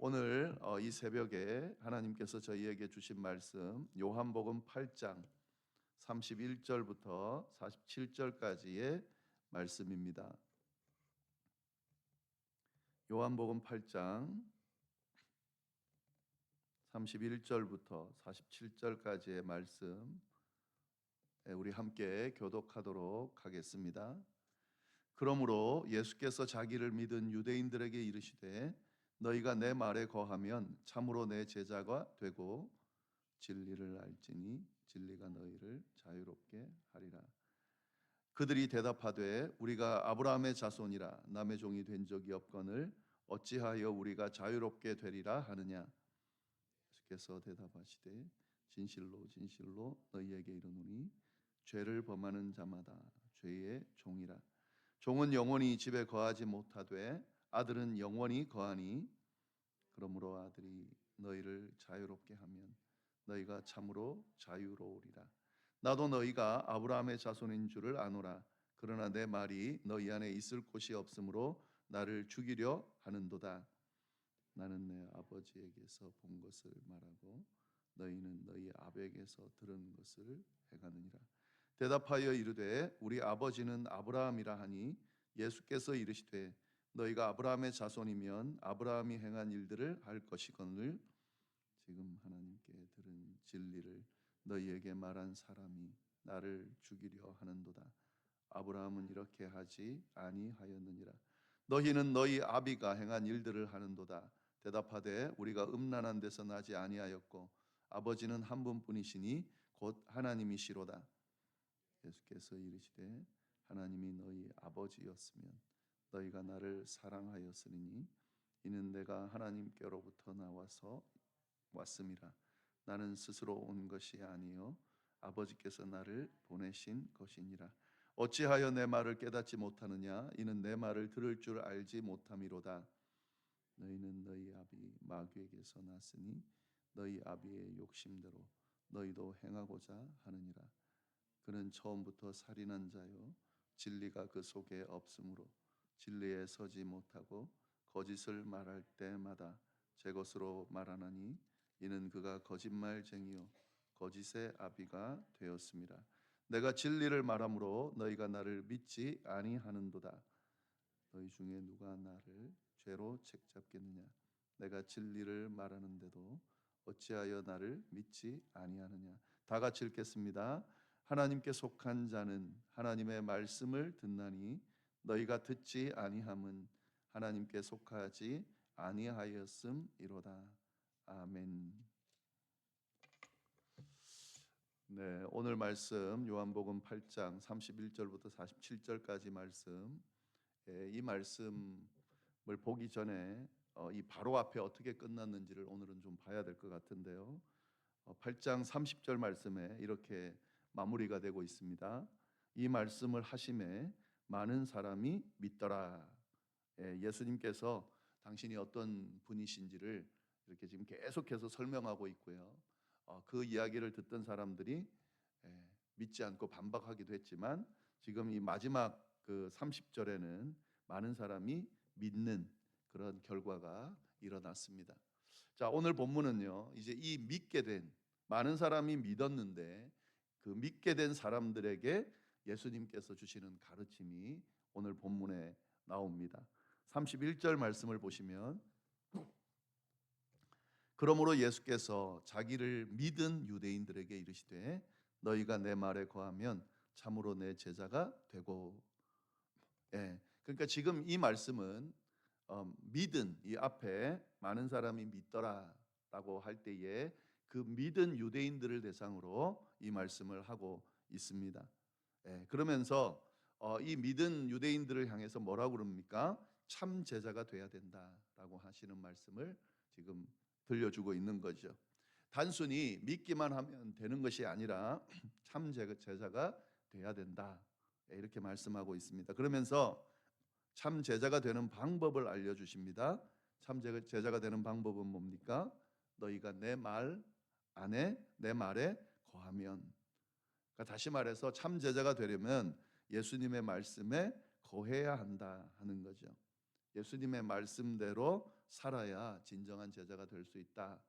오늘 이 새벽에 하나님께서 저희에게 주신 말씀 요한복음 8장 31절부터 47절까지의 말씀입니다. 요한복음 8장 31절부터 47절까지의 말씀 우리 함께 교독하도록 하겠습니다. 그러므로 예수께서 자기를 믿은 유대인들에게 이르시되 너희가 내 말에 거하면 참으로 내 제자가 되고 진리를 알지니 진리가 너희를 자유롭게 하리라. 그들이 대답하되 우리가 아브라함의 자손이라 남의 종이 된 적이 없거늘 어찌하여 우리가 자유롭게 되리라 하느냐. 예수께서 대답하시되 진실로 진실로 너희에게 이르노니 죄를 범하는 자마다 죄의 종이라. 종은 영원히 집에 거하지 못하되 아들은 영원히 거하니 그러므로 아들이 너희를 자유롭게 하면 너희가 참으로 자유로우리라. 나도 너희가 아브라함의 자손인 줄을 아노라. 그러나 내 말이 너희 안에 있을 곳이 없으므로 나를 죽이려 하는도다. 나는 내 아버지에게서 본 것을 말하고 너희는 너희 아버지에게서 들은 것을 행하느니라. 대답하여 이르되 우리 아버지는 아브라함이라 하니 예수께서 이르시되 너희가 아브라함의 자손이면 아브라함이 행한 일들을 할 것이거늘 지금 하나님께 들은 진리를 너희에게 말한 사람이 나를 죽이려 하는도다. 아브라함은 이렇게 하지 아니하였느니라. 너희는 너희 아비가 행한 일들을 하는도다. 대답하되 우리가 음란한 데서 나지 아니하였고 아버지는 한 분뿐이시니 곧 하나님이시로다. 예수께서 이르시되 하나님이 너희 아버지였으면 너희가 나를 사랑하였으리니 이는 내가 하나님께로부터 나와서 왔음이라. 나는 스스로 온 것이 아니요 아버지께서 나를 보내신 것이니라. 어찌하여 내 말을 깨닫지 못하느냐. 이는 내 말을 들을 줄 알지 못함이로다. 너희는 너희 아비 마귀에게서 났으니 너희 아비의 욕심대로 너희도 행하고자 하느니라. 그는 처음부터 살인한 자요 진리가 그 속에 없으므로 진리에 서지 못하고 거짓을 말할 때마다 제 것으로 말하나니 이는 그가 거짓말쟁이요 거짓의 아비가 되었습니다. 내가 진리를 말함으로 너희가 나를 믿지 아니하는도다. 너희 중에 누가 나를 죄로 책잡겠느냐. 내가 진리를 말하는데도 어찌하여 나를 믿지 아니하느냐. 다 같이 읽겠습니다. 하나님께 속한 자는 하나님의 말씀을 듣나니 너희가 듣지 아니함은 하나님께 속하지 아니하였음이로다. 아멘. 네, 오늘 말씀 요한복음 8장 31절부터 47절까지 말씀. 이 말씀을 보기 전에 이 바로 앞에 어떻게 끝났는지를 오늘은 좀 봐야 될 것 같은데요. 8장 30절 말씀에 이렇게 마무리가 되고 있습니다. 이 말씀을 하심에 많은 사람이 믿더라. 예수님께서 당신이 어떤 분이신지를 이렇게 지금 계속해서 설명하고 있고요. 그 이야기를 듣던 사람들이 믿지 않고 반박하기도 했지만 지금 이 마지막 그 30절에는 많은 사람이 믿는 그런 결과가 일어났습니다. 자, 오늘 본문은요. 이제 이 믿게 된 많은 사람이 믿었는데 그 믿게 된 사람들에게 예수님께서 주시는 가르침이 오늘 본문에 나옵니다. 31절 말씀을 보시면 그러므로 예수께서 자기를 믿은 유대인들에게 이르시되 너희가 내 말에 거하면 참으로 내 제자가 되고. 그러니까 지금 이 말씀은 믿은 이 앞에 많은 사람이 믿더라라고 할 때에 그 믿은 유대인들을 대상으로 이 말씀을 하고 있습니다. 그러면서 이 믿은 유대인들을 향해서 뭐라고 그럽니까? 참 제자가 돼야 된다라고 하시는 말씀을 지금 들려주고 있는 거죠. 단순히 믿기만 하면 되는 것이 아니라 참 제자가 돼야 된다. 이렇게 말씀하고 있습니다. 그러면서 참 제자가 되는 방법을 알려주십니다. 참 제자가 되는 방법은 뭡니까? 너희가 내 말 안에 내 말에 거하면. 그러니까 다시 말해서 참 제자가 되려면 예수님의 말씀에 거해야 한다 하는 거죠. 예수님의 말씀대로 살아야 진정한 제자가 될 수 있다.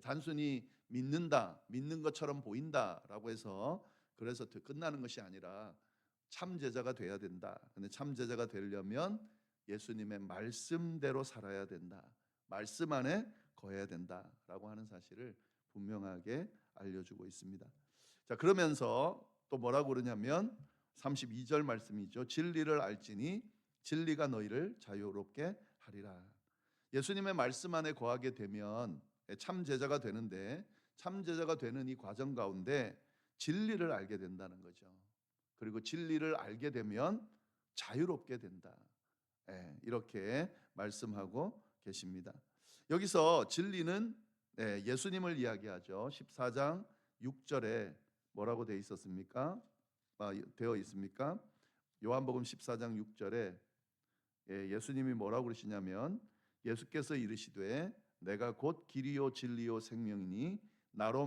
단순히 믿는다, 믿는 것처럼 보인다라고 해서 그래서 끝나는 것이 아니라 참 제자가 돼야 된다. 근데 참 제자가 되려면 예수님의 말씀대로 살아야 된다. 말씀 안에 거해야 된다라고 하는 사실을 분명하게 알려주고 있습니다. 자, 그러면서 또 뭐라고 그러냐면 32절 말씀이죠. 진리를 알지니 진리가 너희를 자유롭게 하리라. 예수님의 말씀 안에 거하게 되면 참 제자가 되는데 참 제자가 되는 이 과정 가운데 진리를 알게 된다는 거죠. 그리고 진리를 알게 되면 자유롭게 된다. 이렇게 말씀하고 계십니다. 여기서 진리는 예수님을 이야기하죠. 14장 6절에 뭐라고 되어 있었습니까? 되어 있습니까? 요한복음 14장 6절에 예수님이 뭐라고 그러시냐면 예수께서 이르시되 내가 곧 길이요 진리요 생명이니 나로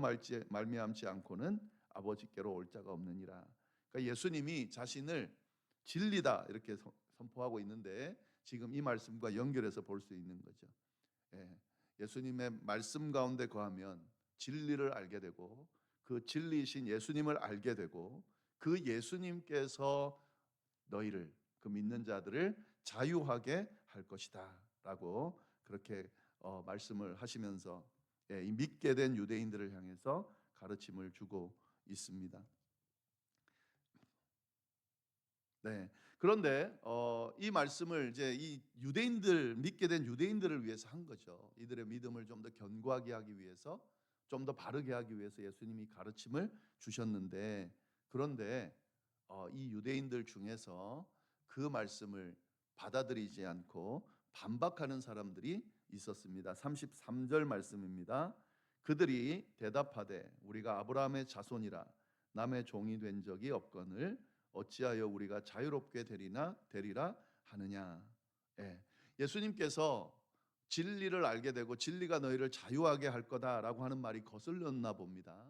말미암지 않고는 아버지께로 올 자가 없느니라. 그러니까 예수님이 자신을 진리다 이렇게 선포하고 있는데 지금 이 말씀과 연결해서 볼 수 있는 거죠. 예수님의 말씀 가운데 거하면 진리를 알게 되고 그 진리이신 예수님을 알게 되고 그 예수님께서 너희를 그 믿는 자들을 자유하게 할 것이다라고 그렇게 말씀을 하시면서 이 믿게 된 유대인들을 향해서 가르침을 주고 있습니다. 네. 그런데 이 말씀을 이제 이 유대인들 믿게 된 유대인들을 위해서 한 거죠. 이들의 믿음을 좀 더 견고하게 하기 위해서, 좀 더 바르게 하기 위해서 예수님이 가르침을 주셨는데 그런데 이 유대인들 중에서 그 말씀을 받아들이지 않고 반박하는 사람들이 있었습니다. 33절 말씀입니다. 그들이 대답하되 우리가 아브라함의 자손이라 남의 종이 된 적이 없거늘 어찌하여 우리가 자유롭게 되리라 하느냐. 예수님께서 진리를 알게 되고 진리가 너희를 자유하게 할 거다라고 하는 말이 거슬렸나 봅니다.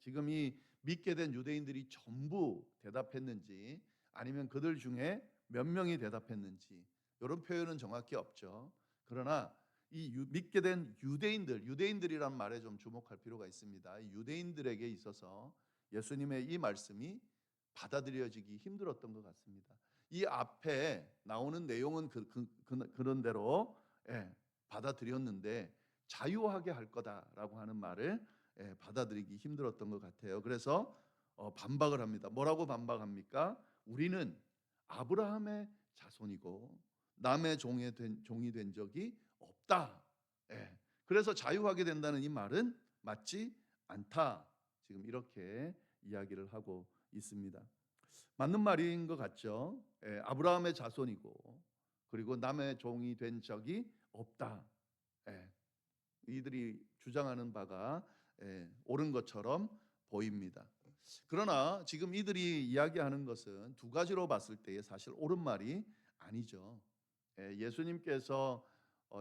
지금 이 믿게 된 유대인들이 전부 대답했는지 아니면 그들 중에 몇 명이 대답했는지 이런 표현은 정확히 없죠. 그러나 이 믿게 된 유대인들이란 말에 좀 주목할 필요가 있습니다. 유대인들에게 있어서 예수님의 이 말씀이 받아들여지기 힘들었던 것 같습니다. 이 앞에 나오는 내용은 그런 대로 받아들였는데 자유하게 할 거다라고 하는 말을 받아들이기 힘들었던 것 같아요. 그래서 반박을 합니다. 뭐라고 반박합니까? 우리는 아브라함의 자손이고 남의 종이 된 적이 없다. 그래서 자유하게 된다는 이 말은 맞지 않다. 지금 이렇게 이야기를 하고 있습니다. 맞는 말인 것 같죠? 아브라함의 자손이고 그리고 남의 종이 된 적이 없다. 이들이 주장하는 바가 옳은 것처럼 보입니다. 그러나 지금 이들이 이야기하는 것은 두 가지로 봤을 때에 사실 옳은 말이 아니죠. 예수님께서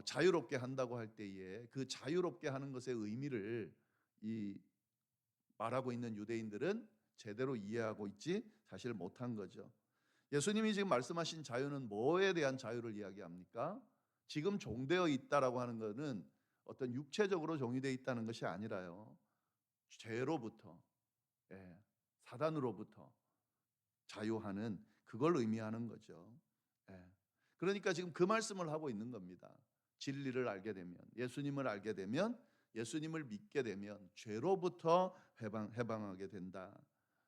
자유롭게 한다고 할 때에 그 자유롭게 하는 것의 의미를 이 말하고 있는 유대인들은 제대로 이해하고 있지 사실 못한 거죠. 예수님이 지금 말씀하신 자유는 뭐에 대한 자유를 이야기합니까? 지금 종되어 있다라고 하는 것은 어떤 육체적으로 종이 되어 있다는 것이 아니라요. 죄로부터, 사단으로부터 자유하는 그걸 의미하는 거죠. 그러니까 지금 그 말씀을 하고 있는 겁니다. 진리를 알게 되면, 예수님을 알게 되면, 예수님을 믿게 되면 죄로부터 해방하게 된다.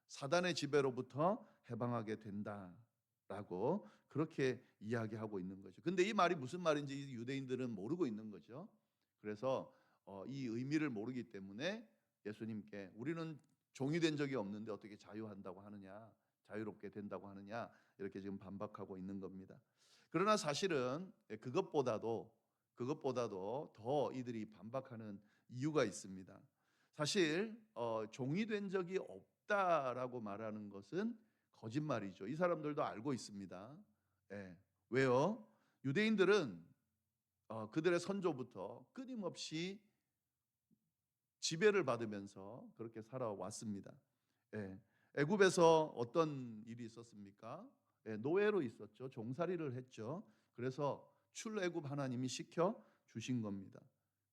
사단의 지배로부터 해방하게 된다라고 그렇게 이야기하고 있는 거죠. 근데 이 말이 무슨 말인지 유대인들은 모르고 있는 거죠. 그래서 이 의미를 모르기 때문에 예수님께 우리는 종이 된 적이 없는데 어떻게 자유한다고 하느냐, 자유롭게 된다고 하느냐 이렇게 지금 반박하고 있는 겁니다. 그러나 사실은 그것보다도 더 이들이 반박하는 이유가 있습니다. 사실 종이 된 적이 없다라고 말하는 것은 거짓말이죠. 이 사람들도 알고 있습니다. 왜요? 유대인들은 그들의 선조부터 끊임없이 지배를 받으면서 그렇게 살아왔습니다. 애굽에서 어떤 일이 있었습니까? 노예로 있었죠. 종살이를 했죠. 그래서 출애굽 하나님이 시켜 주신 겁니다.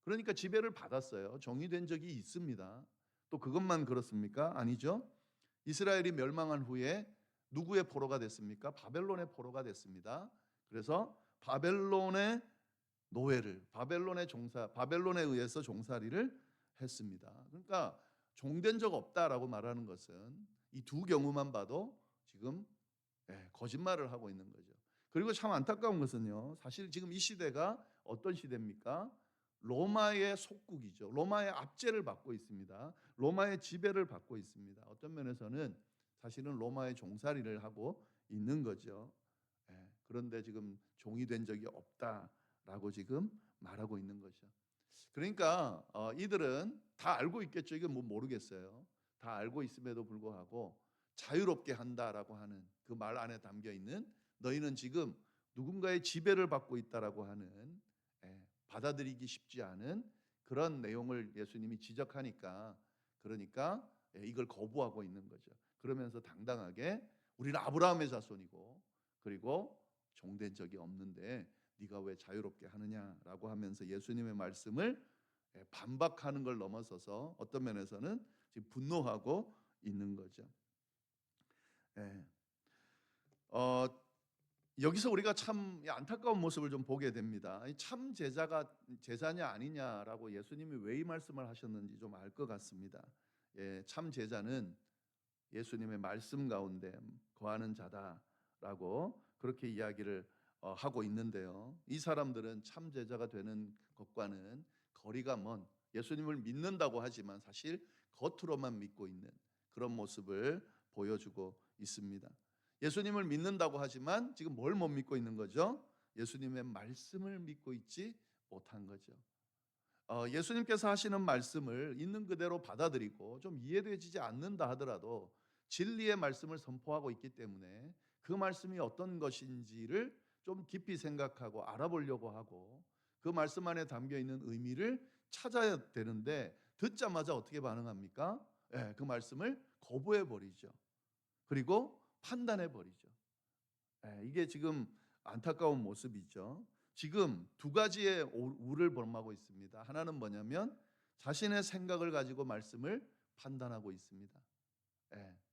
그러니까 지배를 받았어요. 종이 된 적이 있습니다. 또 그것만 그렇습니까? 아니죠. 이스라엘이 멸망한 후에 누구의 포로가 됐습니까? 바벨론의 포로가 됐습니다. 그래서 바벨론의 노예를, 바벨론에 의해서 종살이를 했습니다. 그러니까 종된 적 없다라고 말하는 것은 이 두 경우만 봐도 지금 거짓말을 하고 있는 거죠. 그리고 참 안타까운 것은요, 사실 지금 이 시대가 어떤 시대입니까? 로마의 속국이죠. 로마의 압제를 받고 있습니다. 로마의 지배를 받고 있습니다. 어떤 면에서는 사실은 로마의 종살이를 하고 있는 거죠. 그런데 지금 종이 된 적이 없다라고 지금 말하고 있는 거죠. 그러니까 이들은 다 알고 있겠죠. 이건 뭐 모르겠어요. 다 알고 있음에도 불구하고 자유롭게 한다라고 하는 그 말 안에 담겨 있는, 너희는 지금 누군가의 지배를 받고 있다라고 하는, 받아들이기 쉽지 않은 그런 내용을 예수님이 지적하니까, 그러니까 이걸 거부하고 있는 거죠. 그러면서 당당하게 우리는 아브라함의 자손이고 그리고 종된 적이 없는데 네가 왜 자유롭게 하느냐라고 하면서 예수님의 말씀을 반박하는 걸 넘어서서 어떤 면에서는 지금 분노하고 있는 거죠. 여기서 우리가 참 안타까운 모습을 좀 보게 됩니다. 참 제자가 제자냐 아니냐라고 예수님이 왜 이 말씀을 하셨는지 좀 알 것 같습니다. 참 제자는 예수님의 말씀 가운데 거하는 자다라고 그렇게 이야기를 하고 있는데요. 이 사람들은 참 제자가 되는 것과는 거리가 먼, 예수님을 믿는다고 하지만 사실 겉으로만 믿고 있는 그런 모습을 보여주고 있습니다. 예수님을 믿는다고 하지만 지금 뭘 못 믿고 있는 거죠? 예수님의 말씀을 믿고 있지 못한 거죠. 예수님께서 하시는 말씀을 있는 그대로 받아들이고 좀 이해되지 않는다 하더라도 진리의 말씀을 선포하고 있기 때문에 그 말씀이 어떤 것인지를 좀 깊이 생각하고 알아보려고 하고 그 말씀 안에 담겨 있는 의미를 찾아야 되는데 듣자마자 어떻게 반응합니까? 그 말씀을 거부해 버리죠. 그리고 판단해 버리죠. 이게 지금 안타까운 모습이죠. 지금 두 가지의 우를 범하고 있습니다. 하나는 뭐냐면 자신의 생각을 가지고 말씀을 판단하고 있습니다.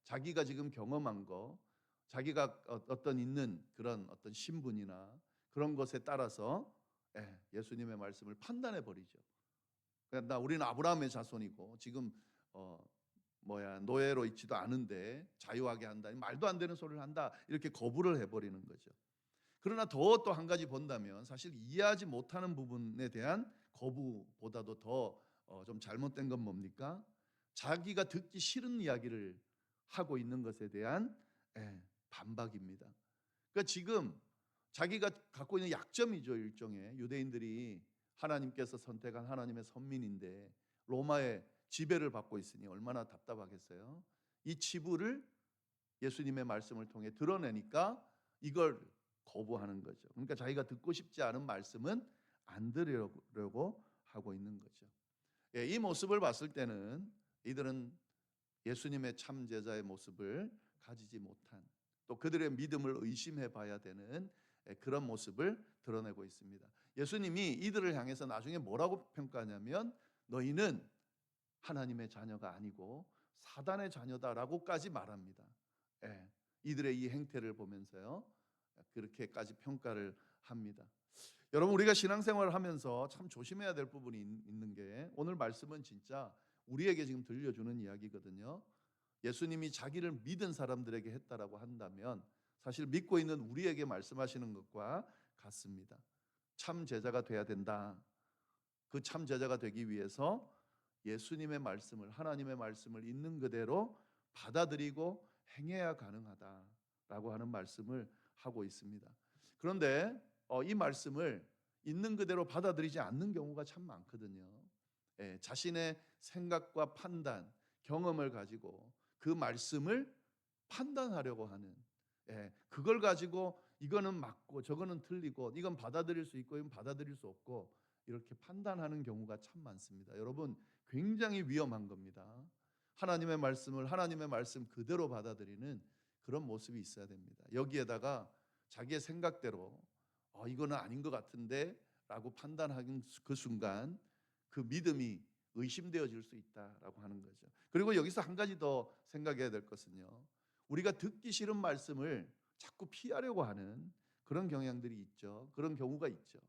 자기가 지금 경험한 거, 자기가 어떤 있는 그런 어떤 신분이나 그런 것에 따라서 예수님의 말씀을 판단해 버리죠. 그러니까 우리는 아브라함의 자손이고 지금 노예로 있지도 않은데 자유하게 한다, 말도 안 되는 소리를 한다, 이렇게 거부를 해버리는 거죠. 그러나 더 또 한 가지 본다면 사실 이해하지 못하는 부분에 대한 거부보다도 더 좀 잘못된 건 뭡니까? 자기가 듣기 싫은 이야기를 하고 있는 것에 대한 반박입니다. 그러니까 지금 자기가 갖고 있는 약점이죠. 일종의 유대인들이 하나님께서 선택한 하나님의 선민인데 로마의 지배를 받고 있으니 얼마나 답답하겠어요. 이 치부를 예수님의 말씀을 통해 드러내니까 이걸 거부하는 거죠. 그러니까 자기가 듣고 싶지 않은 말씀은 안 들으려고 하고 있는 거죠. 이 모습을 봤을 때는 이들은 예수님의 참 제자의 모습을 가지지 못한, 또 그들의 믿음을 의심해 봐야 되는 그런 모습을 드러내고 있습니다. 예수님이 이들을 향해서 나중에 뭐라고 평가하냐면 너희는 하나님의 자녀가 아니고 사단의 자녀다라고까지 말합니다. 이들의 이 행태를 보면서요, 그렇게까지 평가를 합니다. 여러분, 우리가 신앙생활을 하면서 참 조심해야 될 부분이 있는 게, 오늘 말씀은 진짜 우리에게 지금 들려주는 이야기거든요. 예수님이 자기를 믿은 사람들에게 했다라고 한다면 사실 믿고 있는 우리에게 말씀하시는 것과 같습니다. 참 제자가 돼야 된다. 그 참 제자가 되기 위해서 예수님의 말씀을, 하나님의 말씀을 있는 그대로 받아들이고 행해야 가능하다라고 하는 말씀을 하고 있습니다. 그런데 이 말씀을 있는 그대로 받아들이지 않는 경우가 참 많거든요. 자신의 생각과 판단, 경험을 가지고 그 말씀을 판단하려고 하는, 그걸 가지고 이거는 맞고 저거는 틀리고 이건 받아들일 수 있고 이건 받아들일 수 없고 이렇게 판단하는 경우가 참 많습니다. 여러분, 굉장히 위험한 겁니다. 하나님의 말씀을 하나님의 말씀 그대로 받아들이는 그런 모습이 있어야 됩니다. 여기에다가 자기의 생각대로 이거는 아닌 것 같은데 라고 판단하는 그 순간 그 믿음이 의심되어질 수 있다라고 하는 거죠. 그리고 여기서 한 가지 더 생각해야 될 것은요, 우리가 듣기 싫은 말씀을 자꾸 피하려고 하는 그런 경향들이 있죠. 그런 경우가 있죠.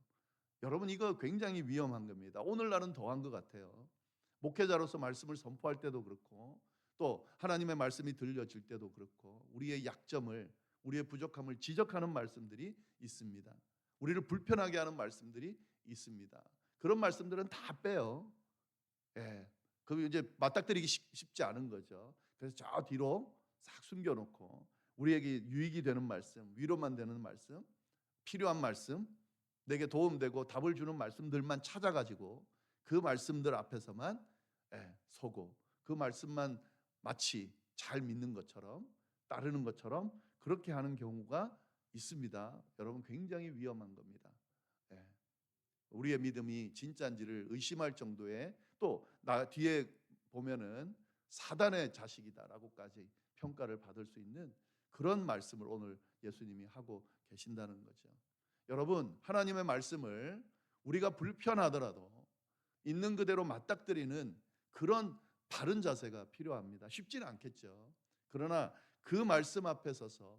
여러분, 이거 굉장히 위험한 겁니다. 오늘날은 더한 것 같아요. 목회자로서 말씀을 선포할 때도 그렇고, 또 하나님의 말씀이 들려질 때도 그렇고, 우리의 약점을, 우리의 부족함을 지적하는 말씀들이 있습니다. 우리를 불편하게 하는 말씀들이 있습니다. 그런 말씀들은 다 빼요. 예. 그 이제 맞닥뜨리기 쉽지 않은 거죠. 그래서 저 뒤로 싹 숨겨놓고 우리에게 유익이 되는 말씀, 위로만 되는 말씀, 필요한 말씀, 내게 도움되고 답을 주는 말씀들만 찾아가지고 그 말씀들 앞에서만 서고 그 말씀만 마치 잘 믿는 것처럼 따르는 것처럼 그렇게 하는 경우가 있습니다. 여러분, 굉장히 위험한 겁니다. 예. 우리의 믿음이 진짜인지를 의심할 정도의, 또 나 뒤에 보면은 사단의 자식이다라고까지 평가를 받을 수 있는 그런 말씀을 오늘 예수님이 하고 계신다는 거죠. 여러분, 하나님의 말씀을 우리가 불편하더라도 있는 그대로 맞닥뜨리는 그런 바른 자세가 필요합니다. 쉽지는 않겠죠. 그러나 그 말씀 앞에 서서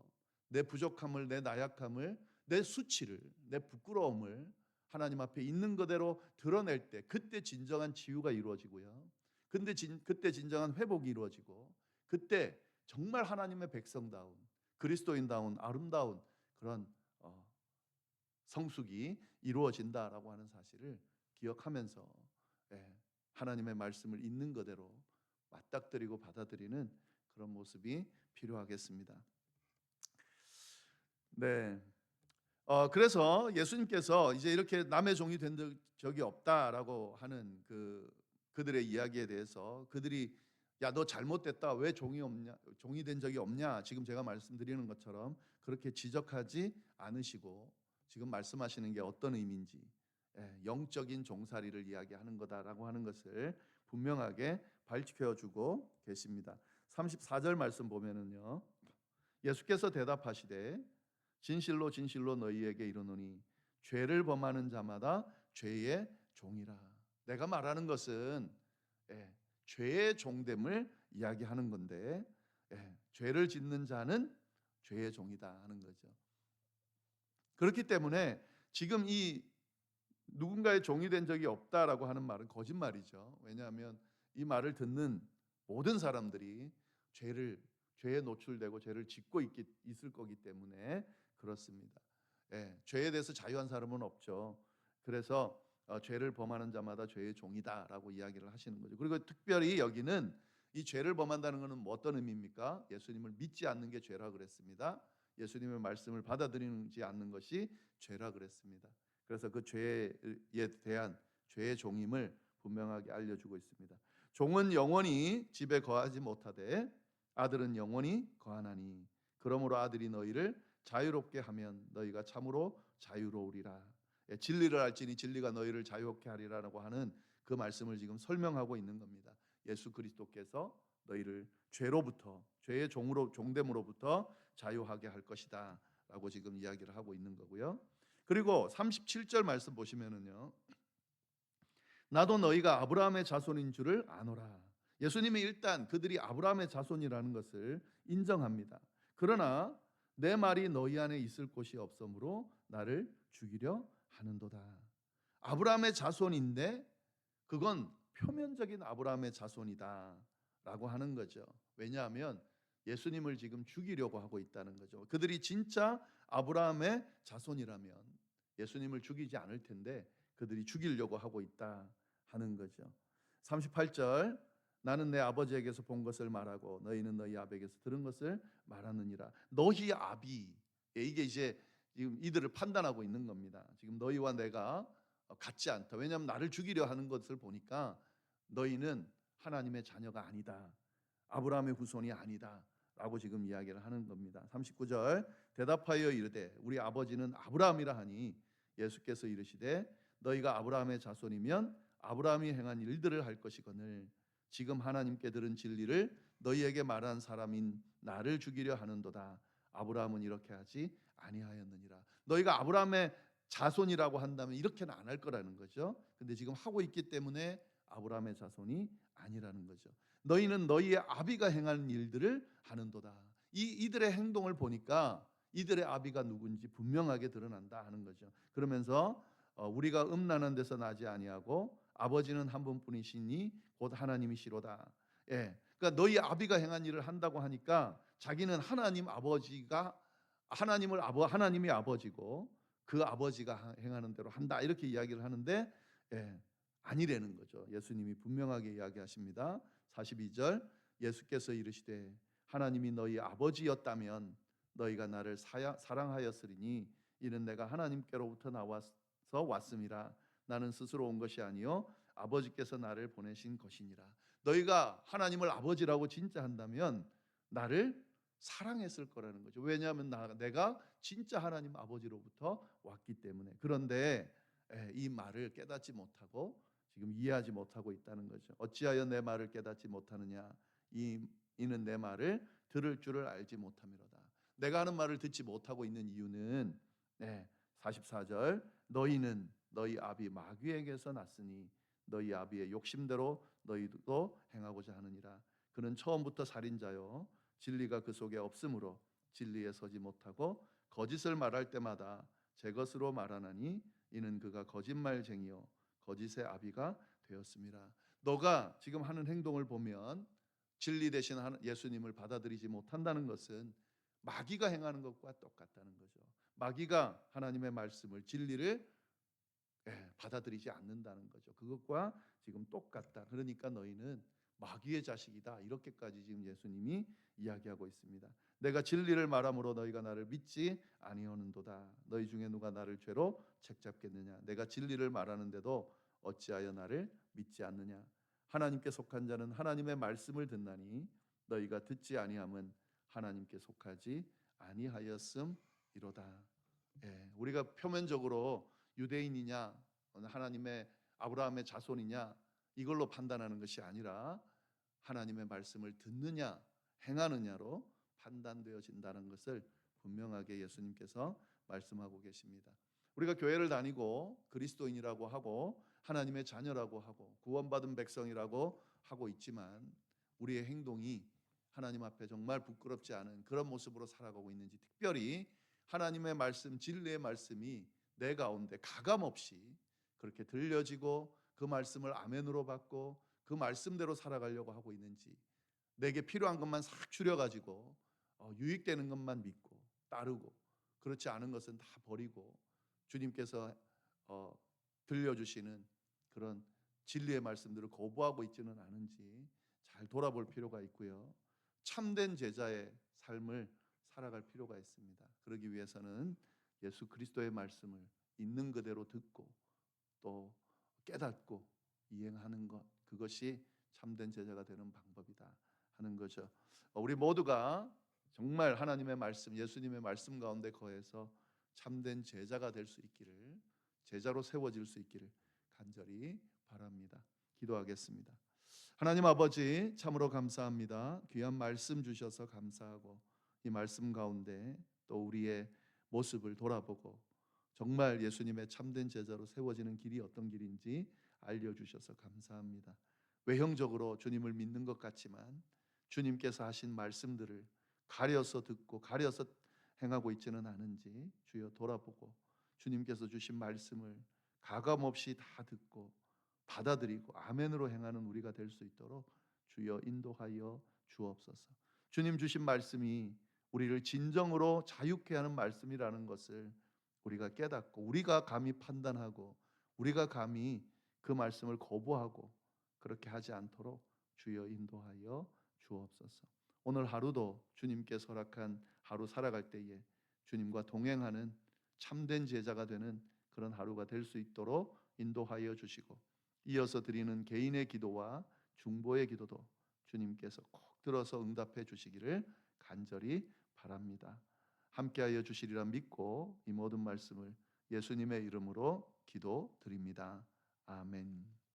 내 부족함을, 내 나약함을, 내 수치를, 내 부끄러움을 하나님 앞에 있는 그대로 드러낼 때 그때 진정한 치유가 이루어지고요. 그때 진정한 회복이 이루어지고, 그때 정말 하나님의 백성다운, 그리스도인다운 아름다운 그런 성숙이 이루어진다라고 하는 사실을 기억하면서 하나님의 말씀을 있는 그대로 맞닥뜨리고 받아들이는 그런 모습이 필요하겠습니다. 네. 그래서 예수님께서 이제 이렇게 남의 종이 된 적이 없다라고 하는 그들의 이야기에 대해서, 그들이 야, 너 잘못됐다, 왜 종이 없냐, 종이 된 적이 없냐, 지금 제가 말씀드리는 것처럼 그렇게 지적하지 않으시고 지금 말씀하시는 게 어떤 의미인지, 영적인 종살이를 이야기하는 거다라고 하는 것을 분명하게 밝혀주고 계십니다. 34절 말씀 보면은요, 예수께서 대답하시되 진실로 진실로 너희에게 이르노니 죄를 범하는 자마다 죄의 종이라. 내가 말하는 것은 죄의 종됨을 이야기하는 건데, 죄를 짓는 자는 죄의 종이다 하는 거죠. 그렇기 때문에 지금 이 누군가의 종이 된 적이 없다라고 하는 말은 거짓말이죠. 왜냐하면 이 말을 듣는 모든 사람들이 죄에 노출되고 죄를 짓고 있을 거기 때문에 그렇습니다. 죄에 대해서 자유한 사람은 없죠. 그래서 죄를 범하는 자마다 죄의 종이다라고 이야기를 하시는 거죠. 그리고 특별히 여기는 이 죄를 범한다는 것은 뭐 어떤 의미입니까? 예수님을 믿지 않는 게 죄라 그랬습니다. 예수님의 말씀을 받아들이지 않는 것이 죄라 그랬습니다. 그래서 그 죄에 대한 죄의 종임을 분명하게 알려주고 있습니다. 종은 영원히 집에 거하지 못하되 아들은 영원히 거하나니 그러므로 아들이 너희를 자유롭게 하면 너희가 참으로 자유로우리라. 진리를 알지니 진리가 너희를 자유롭게 하리라라고 하는 그 말씀을 지금 설명하고 있는 겁니다. 예수 그리스도께서 너희를 죄로부터, 죄의 종됨으로부터 자유하게 할 것이다 라고 지금 이야기를 하고 있는 거고요. 그리고 37절 말씀 보시면은요, 나도 너희가 아브라함의 자손인 줄을 아노라. 예수님이 일단 그들이 아브라함의 자손이라는 것을 인정합니다. 그러나 내 말이 너희 안에 있을 곳이 없으므로 나를 죽이려 하는도다. 아브라함의 자손인데 그건 표면적인 아브라함의 자손이다라고 하는 거죠. 왜냐하면 예수님을 지금 죽이려고 하고 있다는 거죠. 그들이 진짜 아브라함의 자손이라면 예수님을 죽이지 않을 텐데 그들이 죽이려고 하고 있다 하는 거죠. 38절, 나는 내 아버지에게서 본 것을 말하고 너희는 너희 아버지에게서 들은 것을 말하느니라. 너희 아비, 이게 이제 지금 이들을 판단하고 있는 겁니다. 지금 너희와 내가 같지 않다. 왜냐하면 나를 죽이려 하는 것을 보니까 너희는 하나님의 자녀가 아니다, 아브라함의 후손이 아니다 라고 지금 이야기를 하는 겁니다. 39절, 대답하여 이르되 우리 아버지는 아브라함이라 하니 예수께서 이르시되 너희가 아브라함의 자손이면 아브라함이 행한 일들을 할 것이거늘 지금 하나님께 들은 진리를 너희에게 말한 사람인 나를 죽이려 하는도다. 아브라함은 이렇게 하지 아니하였느니라. 너희가 아브라함의 자손이라고 한다면 이렇게는 안 할 거라는 거죠. 근데 지금 하고 있기 때문에 아브라함의 자손이 아니라는 거죠. 너희는 너희의 아비가 행하는 일들을 하는도다. 이들의 행동을 보니까 이들의 아비가 누군지 분명하게 드러난다 하는 거죠. 그러면서 우리가 음란한 데서 나지 아니하고 아버지는 한 분뿐이시니 곧 하나님이시로다. 예. 그러니까 너희 아비가 행한 일을 한다고 하니까 자기는 하나님이 아버지고 그 아버지가 행하는 대로 한다 이렇게 이야기를 하는데 예, 아니라는 거죠. 예수님이 분명하게 이야기하십니다. 42절 예수께서 이르시되 하나님이 너희 아버지였다면 너희가 나를 사랑하였으리니 이는 내가 하나님께로부터 나와서 왔음이라. 나는 스스로 온 것이 아니요 아버지께서 나를 보내신 것이니라. 너희가 하나님을 아버지라고 진짜 한다면 나를 사랑했을 거라는 거죠. 왜냐하면 내가 진짜 하나님 아버지로부터 왔기 때문에. 그런데 이 말을 깨닫지 못하고 지금 이해하지 못하고 있다는 거죠. 어찌하여 내 말을 깨닫지 못하느냐? 이는 내 말을 들을 줄을 알지 못함이로다. 내가 하는 말을 듣지 못하고 있는 이유는 44절 너희는 너희 아비 마귀에게서 났으니 너희 아비의 욕심대로 너희도 행하고자 하느니라. 그는 처음부터 살인자요 진리가 그 속에 없으므로 진리에 서지 못하고 거짓을 말할 때마다 제 것으로 말하나니 이는 그가 거짓말쟁이요 거짓의 아비가 되었습니다. 너가 지금 하는 행동을 보면 진리 대신 예수님을 받아들이지 못한다는 것은 마귀가 행하는 것과 똑같다는 거죠. 마귀가 하나님의 말씀을 진리를 받아들이지 않는다는 거죠. 그것과 지금 똑같다. 그러니까 너희는 마귀의 자식이다. 이렇게까지 지금 예수님이 이야기하고 있습니다. 내가 진리를 말함으로 너희가 나를 믿지 아니하는도다. 너희 중에 누가 나를 죄로 책잡겠느냐? 내가 진리를 말하는데도 어찌하여 나를 믿지 않느냐? 하나님께 속한 자는 하나님의 말씀을 듣나니 너희가 듣지 아니함은 하나님께 속하지 아니하였음이로다. 우리가 표면적으로 유대인이냐 하나님의 아브라함의 자손이냐 이걸로 판단하는 것이 아니라 하나님의 말씀을 듣느냐 행하느냐로 판단되어진다는 것을 분명하게 예수님께서 말씀하고 계십니다. 우리가 교회를 다니고 그리스도인이라고 하고 하나님의 자녀라고 하고 구원받은 백성이라고 하고 있지만 우리의 행동이 하나님 앞에 정말 부끄럽지 않은 그런 모습으로 살아가고 있는지, 특별히 하나님의 말씀, 진리의 말씀이 내 가운데 가감없이 그렇게 들려지고 그 말씀을 아멘으로 받고 그 말씀대로 살아가려고 하고 있는지, 내게 필요한 것만 싹 추려가지고 유익되는 것만 믿고 따르고 그렇지 않은 것은 다 버리고 주님께서 들려주시는 그런 진리의 말씀들을 거부하고 있지는 않은지 잘 돌아볼 필요가 있고요. 참된 제자의 삶을 살아갈 필요가 있습니다. 그러기 위해서는 예수 그리스도의 말씀을 있는 그대로 듣고 또 깨닫고 이행하는 것, 그것이 참된 제자가 되는 방법이다 하는 거죠. 우리 모두가 정말 하나님의 말씀, 예수님의 말씀 가운데 거해서 참된 제자가 될 수 있기를, 제자로 세워질 수 있기를 간절히 바랍니다. 기도하겠습니다. 하나님 아버지, 참으로 감사합니다. 귀한 말씀 주셔서 감사하고 이 말씀 가운데 또 우리의 모습을 돌아보고 정말 예수님의 참된 제자로 세워지는 길이 어떤 길인지 알려주셔서 감사합니다. 외형적으로 주님을 믿는 것 같지만 주님께서 하신 말씀들을 가려서 듣고 가려서 행하고 있지는 않은지 주여 돌아보고 주님께서 주신 말씀을 가감없이 다 듣고 받아들이고 아멘으로 행하는 우리가 될 수 있도록 주여 인도하여 주옵소서. 주님 주신 말씀이 우리를 진정으로 자유케 하는 말씀이라는 것을 우리가 깨닫고 우리가 감히 판단하고 우리가 감히 그 말씀을 거부하고 그렇게 하지 않도록 주여 인도하여 주옵소서. 오늘 하루도 주님께서 허락한 하루 살아갈 때에 주님과 동행하는 참된 제자가 되는 그런 하루가 될 수 있도록 인도하여 주시고, 이어서 드리는 개인의 기도와 중보의 기도도 주님께서 꼭 들어서 응답해 주시기를 간절히 바랍니다. 함께하여 주시리라 믿고 이 모든 말씀을 예수님의 이름으로 기도드립니다. 아멘.